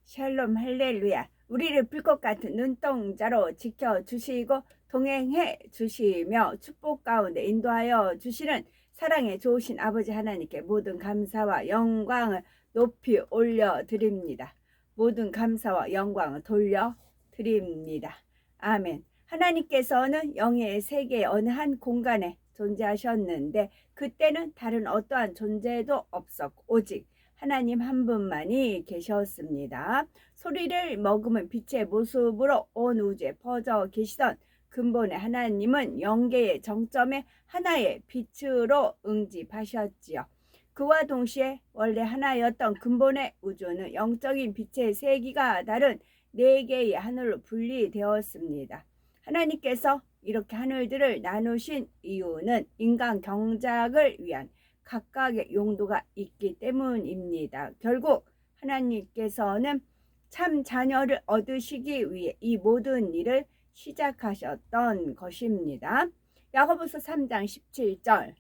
샬롬 할렐루야. 우리를 불꽃 같은 눈동자로 지켜주시고 동행해 주시며 축복 가운데 인도하여 주시는 사랑의 좋으신 아버지 하나님께 모든 감사와 영광을 높이 올려드립니다. 모든 감사와 영광을 돌려드립니다. 아멘. 하나님께서는 영의 세계의 어느 한 공간에 존재하셨는데 그때는 다른 어떠한 존재도 없었고 오직 하나님 한 분만이 계셨습니다. 소리를 머금은 빛의 모습으로 온 우주에 퍼져 계시던 근본의 하나님은 영계의 정점에 하나의 빛으로 응집하셨지요. 그와 동시에 원래 하나였던 근본의 우주는 영적인 빛의 세기가 다른 네 개의 하늘로 분리되었습니다. 하나님께서 이렇게 하늘들을 나누신 이유는 인간 경작을 위한 각각의 용도가 있기 때문입니다. 결국 하나님께서는 참 자녀를 얻으시기 위해 이 모든 일을 시작하셨던 것입니다. 야고보서 3장 17절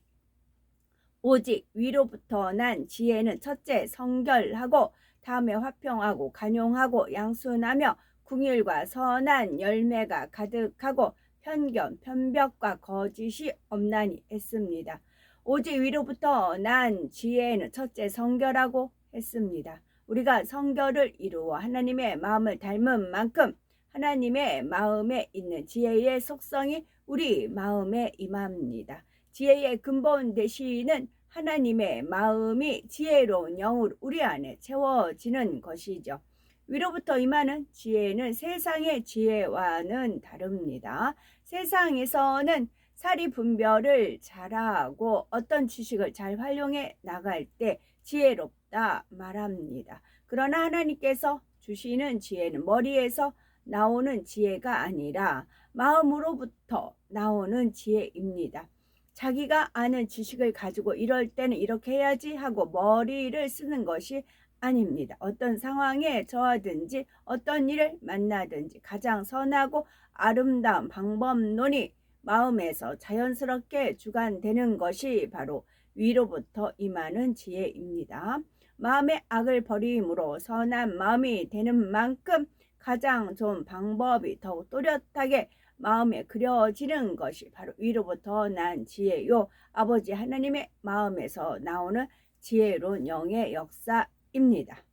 오직 위로부터 난 지혜는 첫째 성결하고 다음에 화평하고 간용하고 양순하며 궁율과 선한 열매가 가득하고 편견, 편벽과 거짓이 없나니 했습니다. 오직 위로부터 난 지혜는 첫째 성결하고 했습니다. 우리가 성결을 이루어 하나님의 마음을 닮은 만큼 하나님의 마음에 있는 지혜의 속성이 우리 마음에 임합니다. 지혜의 근본 되시는 하나님의 마음이 지혜로운 영으로 우리 안에 채워지는 것이죠. 위로부터 임하는 지혜는 세상의 지혜와는 다릅니다. 세상에서는 사리 분별을 잘하고 어떤 지식을 잘 활용해 나갈 때 지혜롭다 말합니다. 그러나 하나님께서 주시는 지혜는 머리에서 나오는 지혜가 아니라 마음으로부터 나오는 지혜입니다. 자기가 아는 지식을 가지고 이럴 때는 이렇게 해야지 하고 머리를 쓰는 것이 아닙니다. 어떤 상황에 처하든지 어떤 일을 만나든지 가장 선하고 아름다운 방법론이 마음에서 자연스럽게 주관되는 것이 바로 위로부터 임하는 지혜입니다. 마음의 악을 버림으로 선한 마음이 되는 만큼 가장 좋은 방법이 더욱 또렷하게 마음에 그려지는 것이 바로 위로부터 난 지혜요 아버지 하나님의 마음에서 나오는 지혜로운 영의 역사입니다.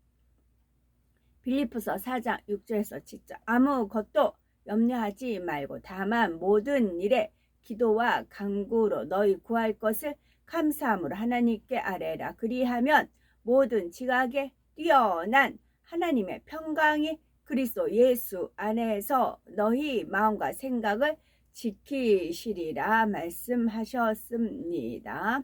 빌립보서 4장 6절에서 7절 아무것도 염려하지 말고 다만 모든 일에 기도와 간구로 너희 구할 것을 감사함으로 하나님께 아뢰라. 그리하면 모든 지각에 뛰어난 하나님의 평강이 그리스도 예수 안에서 너희 마음과 생각을 지키시리라 말씀하셨습니다.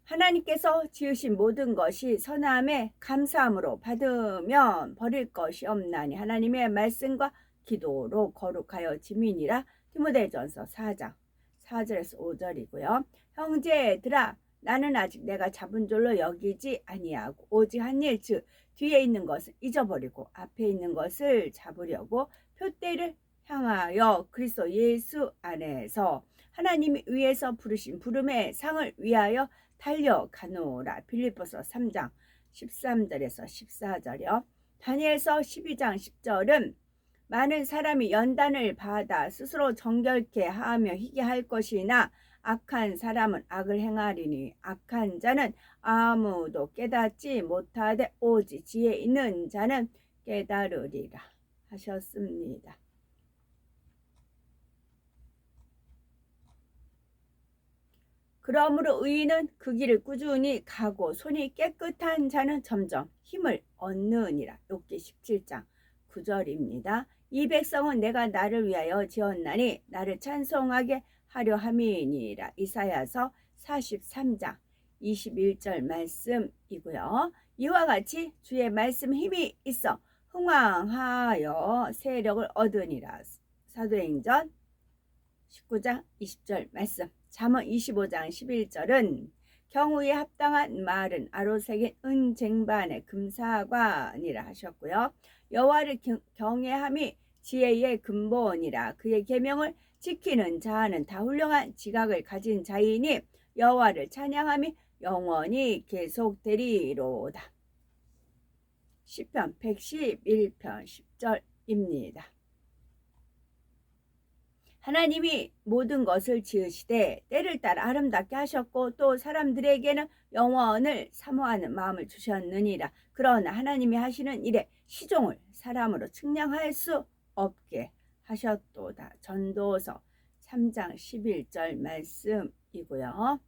하나님께서 지으신 모든 것이 선함에 감사함으로 받으면 버릴 것이 없나니 하나님의 말씀과 기도로 거룩하여 지민이라. 디모데전서 4장 4절에서 5절이고요. 형제들아 나는 아직 내가 잡은 줄로 여기지 아니하고 오직 한 일 즉 뒤에 있는 것을 잊어버리고 앞에 있는 것을 잡으려고 표대를 향하여 그리스도 예수 안에서 하나님이 위에서 부르신 부름의 상을 위하여 달려가노라. 빌립보서 3장 13절에서 14절이요. 다니엘서 12장 10절은 많은 사람이 연단을 받아 스스로 정결케 하며 희게 할 것이나 악한 사람은 악을 행하리니 악한 자는 아무도 깨닫지 못하되 오직 지혜 있는 자는 깨달으리라 하셨습니다. 그러므로 의인은 그 길을 꾸준히 가고 손이 깨끗한 자는 점점 힘을 얻느니라. 욥기 17장 9절입니다. 이 백성은 내가 나를 위하여 지었나니 나를 찬송하게 하려 함이니라. 이사야서 43장 21절 말씀이고요. 이와 같이 주의 말씀 힘이 있어 흥왕하여 세력을 얻으니라. 사도행전 19장 20절 말씀. 잠언 25장 11절은 경우에 합당한 말은 아로새긴 은쟁반의 금사관이라 하셨고요. 여호와를 경외함이 지혜의 근본이라. 그의 계명을 지키는 자는 다 훌륭한 지각을 가진 자이니 여호와를 찬양함이 영원히 계속되리로다. 시편 111편 10절입니다. 하나님이 모든 것을 지으시되 때를 따라 아름답게 하셨고 또 사람들에게는 영원을 사모하는 마음을 주셨느니라. 그러나 하나님이 하시는 일에 시종을 사람으로 측량할 수 없게 하셨도다. 전도서 3장 11절 말씀이고요.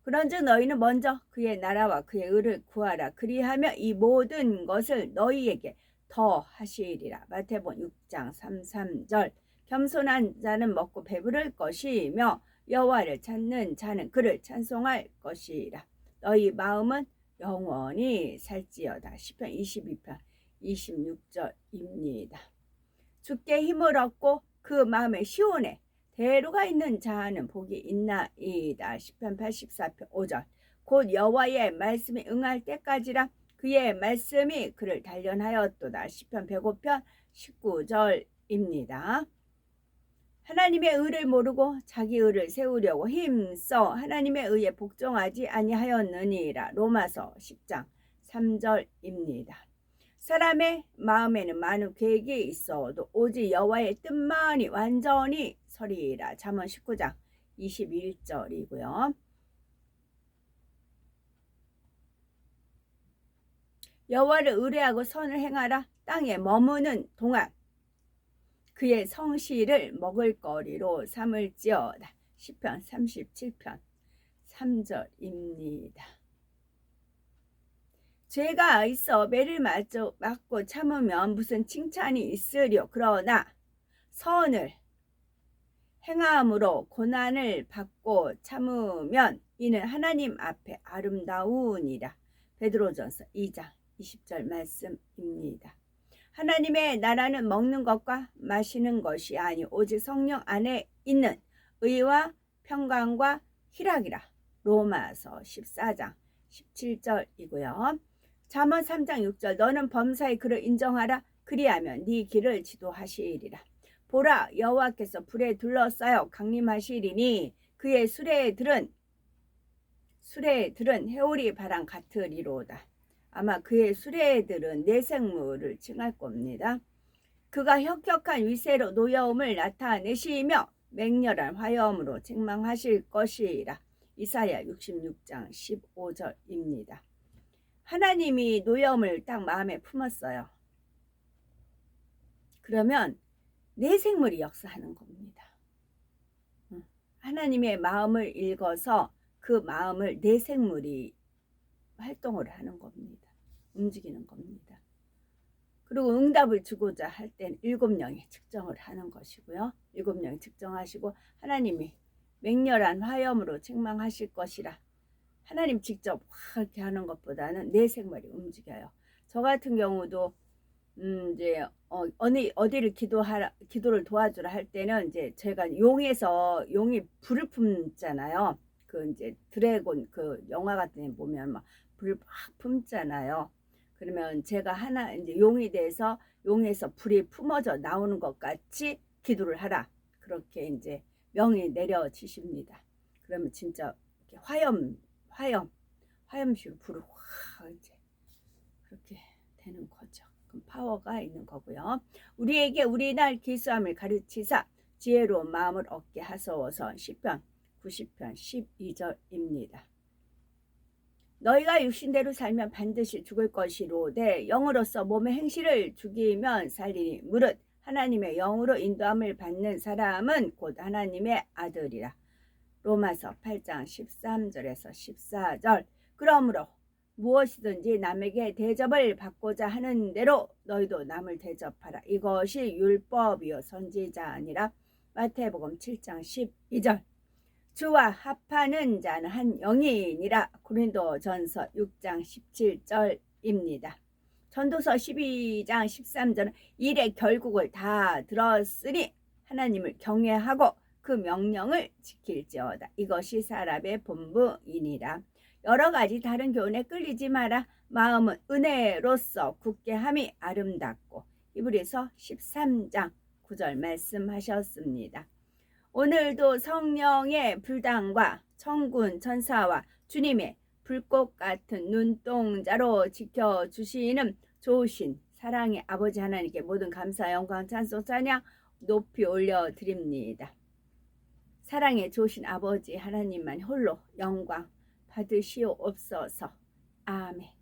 그런즉 너희는 먼저 그의 나라와 그의 의를 구하라. 그리하며 이 모든 것을 너희에게 더 하시리라. 마태복음 6장 33절. 겸손한 자는 먹고 배부를 것이며 여호와를 찾는 자는 그를 찬송할 것이라. 너희 마음은 영원히 살지어다. 시편 22편 26절입니다. 주께 힘을 얻고 그 마음에 시온에 대로가 있는 자는 복이 있나이다. 시편 84편 5절. 곧 여호와의 말씀이 응할 때까지라 그의 말씀이 그를 단련하였도다. 시편 105편 19절입니다. 하나님의 의를 모르고 자기 의를 세우려고 힘써 하나님의 의에 복종하지 아니하였느니라. 로마서 10장 3절입니다. 사람의 마음에는 많은 계획이 있어도 오직 여호와의 뜻만이 완전히 서리라. 잠언 19장 21절이고요. 여호와를 의뢰하고 선을 행하라. 땅에 머무는 동안 그의 성실을 먹을거리로 삼을지어다. 시편 37편 3절입니다. 죄가 있어 매를 맞고 참으면 무슨 칭찬이 있으려. 그러나 선을 행함으로 고난을 받고 참으면 이는 하나님 앞에 아름다우니라. 베드로전서 2장 20절 말씀입니다. 하나님의 나라는 먹는 것과 마시는 것이 아니 오직 성령 안에 있는 의와 평강과 희락이라. 로마서 14장 17절이고요. 잠언 3장 6절. 너는 범사의 그를 인정하라. 그리하면 네 길을 지도하시리라. 보라, 여호와께서 불에 둘러싸여 강림하시리니 그의 수레들은 해오리 바람 같으리로다. 아마 그의 수레들은 내생물을 칭할 겁니다. 그가 혁혁한 위세로 노여움을 나타내시며 맹렬한 화염으로 책망하실 것이라. 이사야 66장 15절입니다. 하나님이 노여움을 딱 마음에 품었어요. 그러면 내생물이 역사하는 겁니다. 하나님의 마음을 읽어서 그 마음을 내생물이 활동을 하는 겁니다. 움직이는 겁니다. 그리고 응답을 주고자 할 땐 7명이 측정을 하는 것이고요. 7명이 측정하시고 하나님이 맹렬한 화염으로 책망하실 것이라. 하나님 직접 이렇게 하는 것보다는 내 생활이 움직여요. 저 같은 경우도 이제 어디를 기도를 도와주라 할 때는 이제 제가 용이 불을 품잖아요. 그 이제 드래곤 그 영화 같은 데 보면 막 불을 막 품잖아요. 그러면 제가 하나 이제 용이 돼서 용에서 불이 품어져 나오는 것 같이 기도를 하라. 그렇게 이제 명이 내려지십니다. 그러면 진짜 이렇게 화염식으로 불을 확 이제 그렇게 되는 거죠. 그럼 파워가 있는 거고요. 우리에게 우리날 기수함을 가르치사 지혜로운 마음을 얻게 하소서. 시편 90편 12절입니다. 너희가 육신대로 살면 반드시 죽을 것이로되 영으로서 몸의 행실을 죽이면 살리니 무릇 하나님의 영으로 인도함을 받는 사람은 곧 하나님의 아들이라. 로마서 8장 13절에서 14절. 그러므로 무엇이든지 남에게 대접을 받고자 하는 대로 너희도 남을 대접하라. 이것이 율법이요 선지자 아니라. 마태복음 7장 12절. 주와 합하는 자는 한 영이니라. 고린도전서 6장 17절입니다. 전도서 12장 13절은 일의 결국을 다 들었으니 하나님을 경외하고 그 명령을 지킬지어다. 이것이 사람의 본분이니라. 여러 가지 다른 교훈에 끌리지 마라. 마음은 은혜로서 굳게 함이 아름답고. 히브리서 13장 9절 말씀하셨습니다. 오늘도 성령의 불당과 천군 천사와 주님의 불꽃 같은 눈동자로 지켜주시는 좋으신 사랑의 아버지 하나님께 모든 감사, 영광, 찬송, 찬양 높이 올려드립니다. 사랑의 좋으신 아버지 하나님만 홀로 영광 받으시옵소서. 아멘.